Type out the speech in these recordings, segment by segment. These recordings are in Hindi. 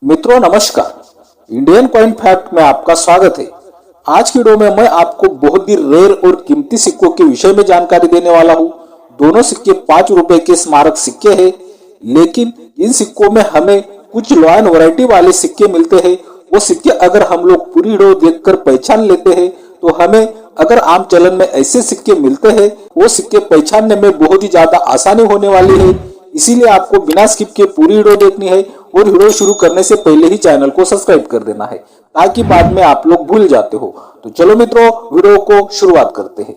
मित्रों नमस्कार, इंडियन कॉइन फैक्ट में आपका स्वागत है। आज की वीडियो में मैं आपको बहुत ही रेयर और कीमती सिक्कों के विषय में जानकारी देने वाला हूं। दोनों सिक्के 5 रुपए के स्मारक सिक्के हैं, लेकिन इन सिक्कों में हमें कुछ लॉ एंड वैरायटी वाले सिक्के मिलते हैं। वो सिक्के अगर हम लोग पूरी वीडियो देखकर पहचान लेते हैं तो हमें अगर आम चलन में ऐसे सिक्के मिलते हैं, वो सिक्के पहचानने में बहुत ही ज्यादा आसानी होने वाली है। इसीलिए आपको बिना स्किप के पूरी वीडियो देखनी है और वीडियो शुरू करने से पहले ही चैनल को सब्सक्राइब कर देना है, ताकि बाद में आप लोग भूल जाते हो। तो चलो मित्रों, वीडियो को शुरुआत करते हैं।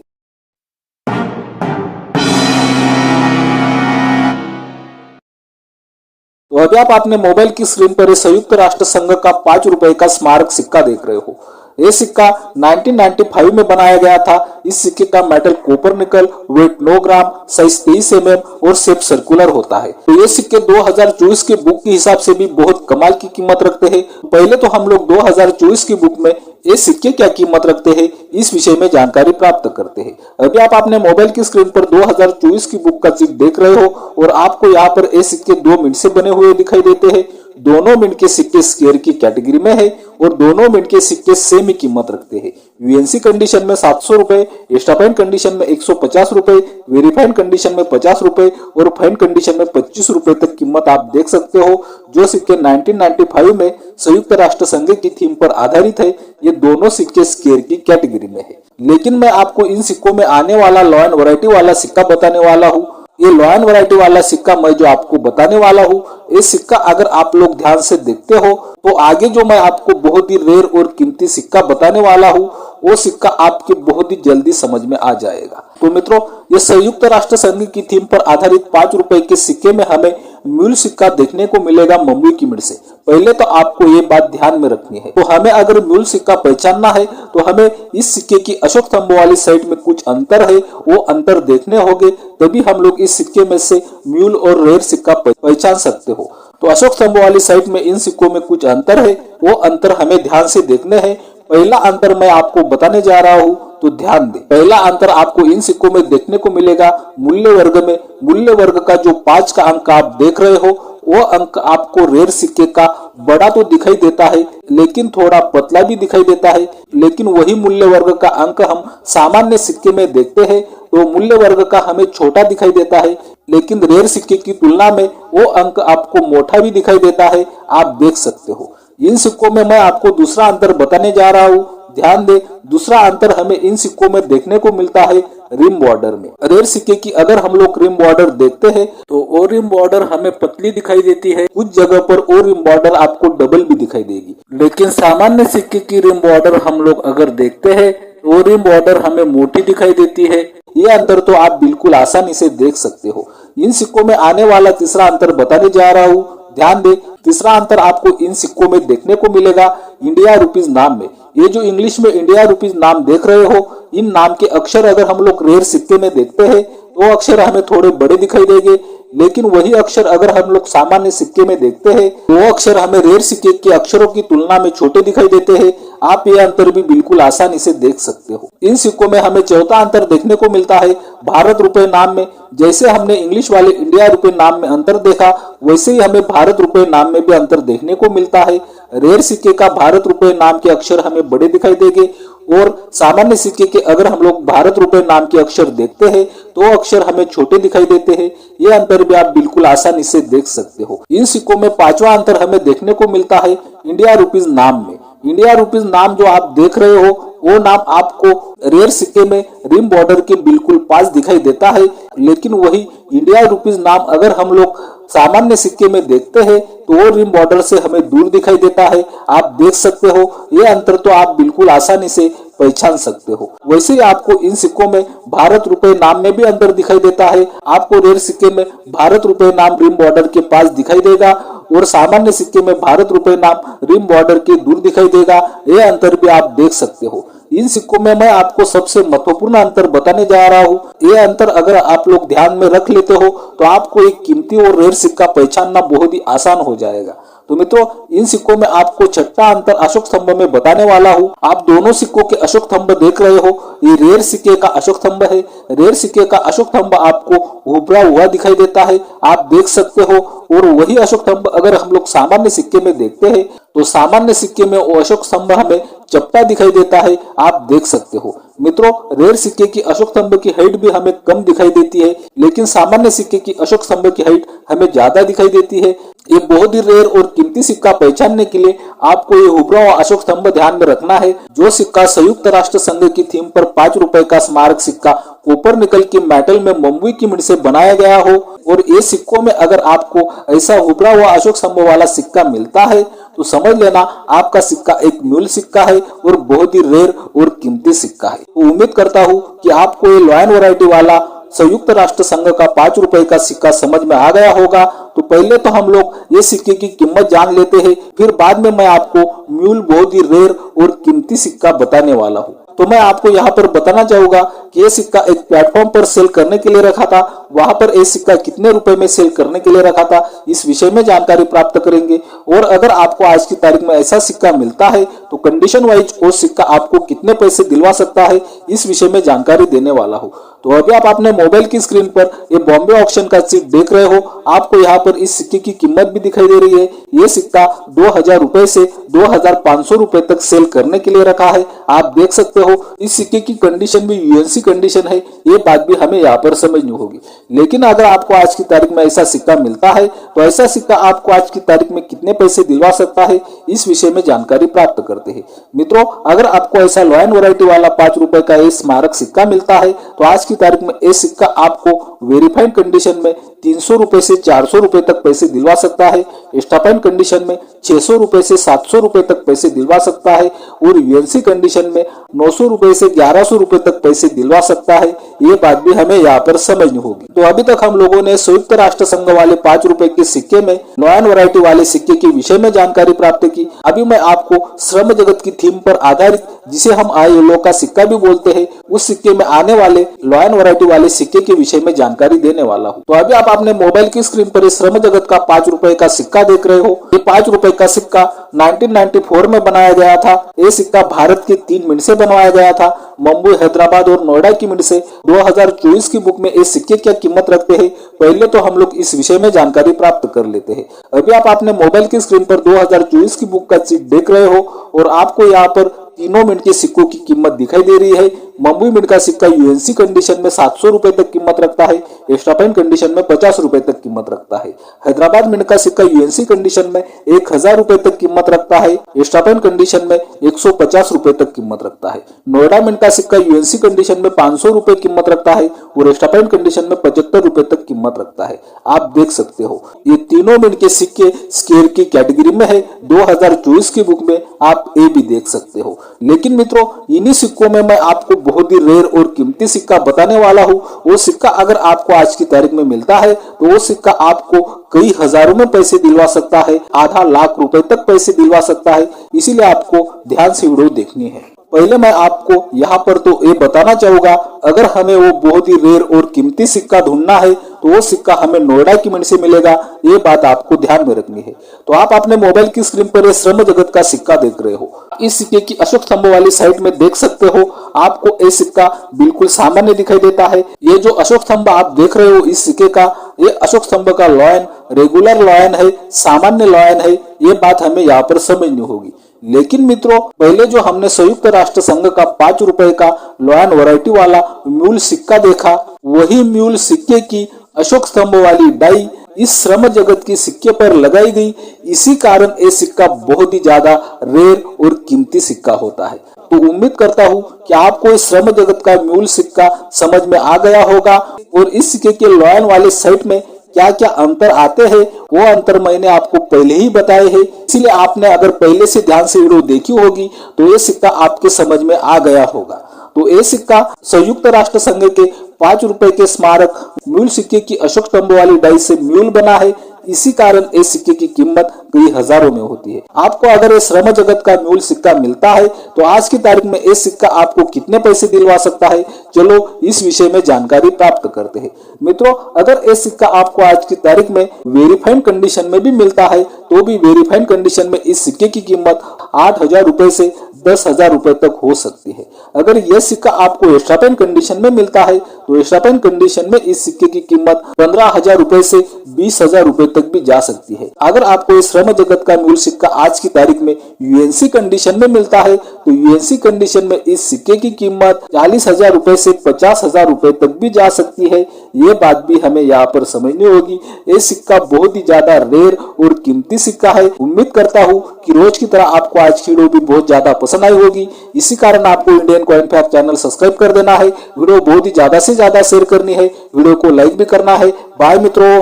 तो अभी आप अपने मोबाइल की स्क्रीन पर संयुक्त राष्ट्र संघ का 5 रुपए का स्मारक सिक्का देख रहे हो। ये सिक्का 1995 में बनाया गया था। इस सिक्के का मेटल कॉपर निकल, वेट 9 ग्राम, साइज 23 mm और शेप सर्कुलर होता है। तो ये सिक्के 2024 के बुक के हिसाब से भी बहुत कमाल की कीमत रखते हैं। पहले तो हम लोग 2024 की बुक में ये सिक्के क्या कीमत रखते हैं इस विषय में जानकारी प्राप्त करते हैं। अभी आप अपने मोबाइल की स्क्रीन पर 2024 की बुक का चित्र देख रहे हो और आपको यहाँ पर ये सिक्के 2 मिनट से बने हुए दिखाई देते हैं। दोनों मिनट के सिक्के स्क्वायर की कैटेगरी में है और दोनों मिनट के सिक्के सेम ही कीमत रखते हैं। वीएनसी कंडीशन में 700 रुपए, एक्स्ट्रा फाइन कंडीशन में 150 रुपए, वेरीफाइड कंडीशन में 50 रुपए और फाइन कंडीशन में 25 रुपए तक कीमत आप देख सकते हो। जो सिक्के 1995 में संयुक्त राष्ट्र संघ की थीम पर आधारित है, ये दोनों सिक्के स्क्वायर की कैटेगरी में है। लेकिन मैं आपको इन सिक्कों में आने वाला लॉ एंड वैरायटी वाला सिक्का बताने वाला हूँ। ये लॉ एंड वैरायटी वाला सिक्का मैं जो आपको बताने वाला हूँ, ये सिक्का अगर आप लोग ध्यान से देखते हो तो आगे जो मैं आपको बहुत ही रेयर और कीमती सिक्का बताने वाला हूँ, वो सिक्का आपके बहुत ही जल्दी समझ में आ जाएगा। तो मित्रों, ये संयुक्त राष्ट्र संघ की थीम पर आधारित 5 रुपए के सिक्के में हमें मूल सिक्का देखने को मिलेगा मुंबई की मिड से। पहले तो आपको ये बात ध्यान में रखनी है। तो हमें अगर मूल सिक्का पहचानना है तो हमें इस सिक्के की अशोक स्तंभ वाली साइड में कुछ अंतर है, वो अंतर देखने होंगे, तभी हम लोग इस सिक्के में से मूल और रेयर सिक्का पहचान सकते हो। तो अशोक स्तंभ वाली साइड में इन सिक्कों में कुछ अंतर है, वो अंतर हमें ध्यान से देखने हैं। पहला अंतर मैं आपको बताने जा रहा हूँ, तो ध्यान दें। पहला अंतर आपको इन सिक्कों में देखने को मिलेगा मूल्य वर्ग में। मूल्य वर्ग का जो 5 का अंक आप देख रहे हो, वो अंक आपको रेयर सिक्के का बड़ा तो दिखाई देता है, लेकिन थोड़ा पतला भी दिखाई देता है। लेकिन वही मूल्य वर्ग का अंक हम सामान्य सिक्के में देखते हैं तो मूल्य वर्ग का हमें छोटा दिखाई देता है, लेकिन रेयर सिक्के की तुलना में वो अंक आपको मोटा भी दिखाई देता है। आप देख सकते हो। इन सिक्कों में मैं आपको दूसरा अंतर बताने जा रहा हूँ। ध्यान दे, दूसरा अंतर हमें इन सिक्कों में देखने को मिलता है रिम बॉर्डर में। रेयर सिक्के की अगर हम लोग रिम बॉर्डर देखते हैं तो वो रिम बॉर्डर हमें पतली दिखाई देती है, कुछ जगह पर वो रिम बॉर्डर आपको डबल भी दिखाई देगी। लेकिन सामान्य सिक्के की रिम बॉर्डर हम लोग अगर देखते हैं तो वो रिम बॉर्डर हमें मोटी दिखाई देती है। ये अंतर तो आप बिल्कुल आसानी से देख सकते हो। इन सिक्कों में आने वाला तीसरा अंतर बताने जा रहा हूँ। ध्यान दे, तीसरा अंतर आपको इन सिक्कों में देखने को मिलेगा इंडिया रुपीज नाम में। ये जो इंग्लिश में इंडिया रुपीज नाम देख रहे हो, इन नाम के अक्षर अगर हम लोग रेयर सिक्के में देखते हैं तो अक्षर हमें थोड़े बड़े दिखाई देंगे, लेकिन वही अक्षर अगर हम लोग सामान्य सिक्के में देखते हैं तो वो अक्षर हमें रेयर सिक्के के अक्षरों की तुलना में छोटे दिखाई देते हैं। आप ये अंतर भी बिल्कुल आसानी से देख सकते हो। इन सिक्कों में हमें चौथा अंतर देखने को मिलता है भारत रुपए नाम में। जैसे हमने इंग्लिश वाले इंडिया रुपए नाम में अंतर देखा, वैसे ही हमें भारत रुपए नाम में भी अंतर देखने को मिलता है। रेयर सिक्के का भारत रुपए नाम के अक्षर हमें बड़े दिखाई देंगे और सामान्य सिक्के के अगर हम लोग भारत रुपए नाम के अक्षर देखते हैं तो अक्षर हमें छोटे दिखाई देते हैं। ये अंतर भी आप बिल्कुल आसानी से देख सकते हो। इन सिक्कों में 5वां अंतर हमें देखने को मिलता है इंडिया रुपीज नाम में। इंडिया रुपीज नाम जो आप देख रहे हो, वो नाम आपको रेयर सिक्के में रिम बॉर्डर के बिल्कुल पास दिखाई देता है, लेकिन वही इंडिया रुपीज नाम अगर हम लोग सामान्य सिक्के में देखते हैं तो वो रिम बॉर्डर से हमें दूर दिखाई देता है। आप देख सकते हो। ये अंतर तो आप बिल्कुल आसानी से पहचान सकते हो। वैसे ही आपको इन सिक्कों में भारत रुपए नाम में भी अंतर दिखाई देता है। आपको रेयर सिक्के में भारत रुपए नाम रिम बॉर्डर के पास दिखाई देगा और सामान्य सिक्के में भारत रुपए नाम रिम बॉर्डर के दूर दिखाई देगा। ये अंतर भी आप देख सकते हो। इन सिक्कों में मैं आपको सबसे महत्वपूर्ण अंतर बताने जा रहा हूँ। ये अंतर अगर आप लोग ध्यान में रख लेते हो तो आपको एक कीमती और रेयर सिक्का पहचानना बहुत ही आसान हो जाएगा। तो मित्रों, इन सिक्कों में आपको छठा अंतर अशोक स्तंभ में बताने वाला हूँ। आप दोनों सिक्कों के अशोक स्तंभ देख रहे हो। ये रेयर सिक्के का अशोक स्तंभ है। रेयर सिक्के का अशोक स्तंभ आपको उभरा हुआ दिखाई देता है, आप देख सकते हो। और वही अशोक स्तंभ अगर हम लोग सामान्य सिक्के में देखते हैं तो सामान्य सिक्के में वो अशोक स्तंभ हमें चपटा दिखाई देता है, आप देख सकते हो। मित्रों, रेयर सिक्के की अशोक स्तंभ की हाइट भी हमें कम दिखाई देती है, लेकिन सामान्य सिक्के की अशोक स्तंभ की हाइट हमें ज्यादा दिखाई देती है। ये बहुत ही रेयर और कीमती सिक्का पहचानने के लिए आपको ये उभरा हुआ अशोक स्तंभ ध्यान में रखना है। जो सिक्का संयुक्त राष्ट्र संघ की थीम पर 5 रुपए का स्मारक सिक्का कॉपर निकल के मेटल में बम्बई की मिट से बनाया गया हो, और ये सिक्कों में अगर आपको ऐसा उभरा हुआ अशोक स्तंभ वाला सिक्का मिलता है तो समझ लेना आपका सिक्का एक म्यूल सिक्का है और बहुत ही रेयर और कीमती सिक्का है। तो उम्मीद करता हूँ कि आपको ये लॉयन वैरायटी वाला संयुक्त राष्ट्र संघ का 5 रुपए का सिक्का समझ में आ गया होगा। तो पहले तो हम लोग ये सिक्के की कीमत जान लेते हैं, फिर बाद में मैं आपको म्यूल बहुत ही रेयर और कीमती सिक्का बताने वाला हूँ। तो मैं आपको यहाँ पर बताना चाहूंगा कि ये सिक्का एक प्लेटफॉर्म पर सेल करने के लिए रखा था। वहां पर ये सिक्का कितने रुपए में सेल करने के लिए रखा था, इस विषय में जानकारी प्राप्त करेंगे। और अगर आपको आज की तारीख में ऐसा सिक्का मिलता है तो कंडीशन वाइज वो सिक्का आपको कितने पैसे दिलवा सकता है, इस विषय में जानकारी देने वाला हूँ। तो अभी आप अपने मोबाइल की स्क्रीन पर ये बॉम्बे ऑक्शन का सीट देख रहे हो। आपको यहाँ पर इस सिक्के की कीमत भी दिखाई दे रही है। ये सिक्का 2000 रुपए से 2500 रुपए तक सेल करने के लिए रखा है, आप देख सकते हो। इस सिक्के की कंडीशन भी यूएनसी कंडीशन है, ये बात भी हमें यहाँ पर समझनी होगी। लेकिन अगर आपको आज की तारीख में ऐसा सिक्का मिलता है तो ऐसा सिक्का आपको आज की तारीख में कितने पैसे दिलवा सकता है, इस विषय में जानकारी प्राप्त करते हैं। मित्रों, अगर आपको ऐसा लॉयन वैरायटी वाला 5 रुपए का ये स्मारक सिक्का मिलता है तो आज की तारीख में ये सिक्का आपको वेरीफाइड कंडीशन में 300 रुपए से 400 रुपए तक पैसे दिलवा सकता है। स्टापाइन कंडीशन में 600 रुपए से 700 रुपए तक पैसे दिलवा सकता है, और यूएनसी कंडीशन में 900 रुपए से 1100 रुपए तक पैसे दिलवा सकता है। ये बात भी हमें यहाँ पर समझनी होगी। तो अभी तक हम लोगों ने संयुक्त राष्ट्र संघ वाले 5 रुपए के सिक्के में लॉयन वैरायटी वाले सिक्के के विषय में जानकारी प्राप्त की। अभी मैं आपको श्रम जगत की थीम पर आधारित, जिसे हम आईएलओ का सिक्का भी बोलते हैं, उस सिक्के में आने वाले लॉयन वैरायटी वाले सिक्के के विषय में जानकारी देने वाला हूँ। तो अभी आप अपने मोबाइल की स्क्रीन पर इस श्रम जगत का 5 रुपए का सिक्का देख रहे हो। ये 5 रुपए का सिक्का 1994 में बनाया गया था। ये सिक्का भारत के 3 मिनट से बनवाया गया था, मुंबई, हैदराबाद और नोएडा की मिनट से। 2024 की बुक में ये सिक्के क्या कीमत रखते हैं, पहले तो हम लोग इस विषय में जानकारी प्राप्त कर लेते हैं। अभी आप अपने मोबाइल की स्क्रीन पर 2024 की बुक का सीट देख रहे हो, और आपको यहाँ पर तीनों मिनट के सिक्कों की कीमत दिखाई दे रही है। मुंबई मिनट का सिक्का यूएनसी कंडीशन में 700 रुपए तक कीमत रखता है, स्टापाइन कंडीशन में 50 रुपए तक कीमत रखता है। हैदराबाद मिनट का सिक्का यूएनसी कंडीशन में 1000 रुपए तक कीमत रखता है, स्टापाइन कंडीशन में 150 रुपए तक कीमत रखता है। नोएडा मिनट का सिक्का यूएनसी कंडीशन में 500 रुपए कीमत रखता है, और स्टापाइन कंडीशन में 75 रुपए तक कीमत रखता है। आप देख सकते हो ये तीनों मिनट के सिक्के स्केयर की कैटेगरी में है। 2024 की बुक में आप ये भी देख सकते हो। लेकिन मित्रों, इन्हीं सिक्कों में मैं आपको बहुत ही रेयर और कीमती सिक्का बताने वाला हूँ। वो सिक्का अगर आपको आज की तारीख में मिलता है तो वो सिक्का आपको कई हजारों में पैसे दिलवा सकता है, आधा लाख रुपए तक पैसे दिलवा सकता है। इसीलिए आपको ध्यान से वीडियो देखनी है। पहले मैं आपको यहाँ पर तो ये बताना चाहूंगा, अगर हमें वो बहुत ही रेयर और कीमती सिक्का ढूंढना है तो वो सिक्का हमें नोएडा की मिंट से मिलेगा। ये बात आपको ध्यान में रखनी है। तो आप अपने मोबाइल की स्क्रीन पर ये श्रम जगत का सिक्का देख रहे हो। इस सिक्के की अशोक स्तंभ वाली साइड में देख सकते हो, आपको ये सिक्का बिल्कुल सामान्य दिखाई देता है। ये जो अशोक स्तंभ आप देख रहे हो इस सिक्के का, ये अशोक स्तंभ का लॉयन रेगुलर लॉयन है, सामान्य लॉयन है। ये बात हमें यहाँ पर समझनी होगी। लेकिन मित्रों, पहले जो हमने संयुक्त राष्ट्र संघ का 5 रुपए का लॉयन वैरायटी वाला म्यूल सिक्का देखा, वही म्यूल सिक्के की अशोक स्तंभ वाली डाई इस श्रम जगत के सिक्के पर लगाई गई। इसी कारण ये सिक्का बहुत ही ज्यादा रेयर और कीमती सिक्का होता है। तो उम्मीद करता हूँ कि आपको इस श्रम जगत का म्यूल सिक्का समझ में आ गया होगा, और इस सिक्के के लॉयन वाले साइड में क्या क्या अंतर आते हैं वो अंतर मैंने आपको पहले ही बताए हैं। इसीलिए आपने अगर पहले से ध्यान से वीडियो देखी होगी तो ये सिक्का आपके समझ में आ गया होगा। तो ये सिक्का संयुक्त राष्ट्र संघ के 5 रुपए के स्मारक म्यूल सिक्के की अशोक स्तंभ वाली डाई से म्यूल बना है। इसी कारण इस सिक्के की कीमत कई हजारों में होती है। आपको अगर ये श्रम जगत का मूल सिक्का मिलता है तो आज की तारीख में ये सिक्का आपको कितने पैसे दिलवा सकता है, चलो इस विषय में जानकारी प्राप्त करते हैं। मित्रों, अगर ये सिक्का आपको आज की तारीख में वेरीफाइड कंडीशन में भी मिलता है तो भी वेरीफाइड कंडीशन में इस सिक्के की कीमत 8,000 रुपए से 10,000 रुपए तक हो सकती है। अगर यह सिक्का आपको एक्स्ट्रा पेन कंडीशन में मिलता है तो एक्स्ट्रा पेन कंडीशन में इस सिक्के की कीमत 15,000 रुपए से 20,000 रुपए तक भी जा सकती है। अगर आपको इस श्रम जगत का मूल सिक्का आज की तारीख में यूएनसी कंडीशन में मिलता है तो यूएनसी कंडीशन में इस सिक्के की कीमत 40,000 रुपए से 50,000 रुपए तक भी जा सकती है। ये बात भी हमें यहाँ पर समझनी होगी। ये सिक्का बहुत ही ज्यादा रेयर और कीमती सिक्का है। उम्मीद करता हूँ कि रोज की तरह आपको आज की वीडियो भी बहुत ज्यादा पसंद आई होगी। इसी कारण आपको Indian coin fact channel subscribe कर देना है, वीडियो बहुत ही ज्यादा से ज्यादा शेयर करनी है, वीडियो को लाइक भी करना है। बाय मित्रों।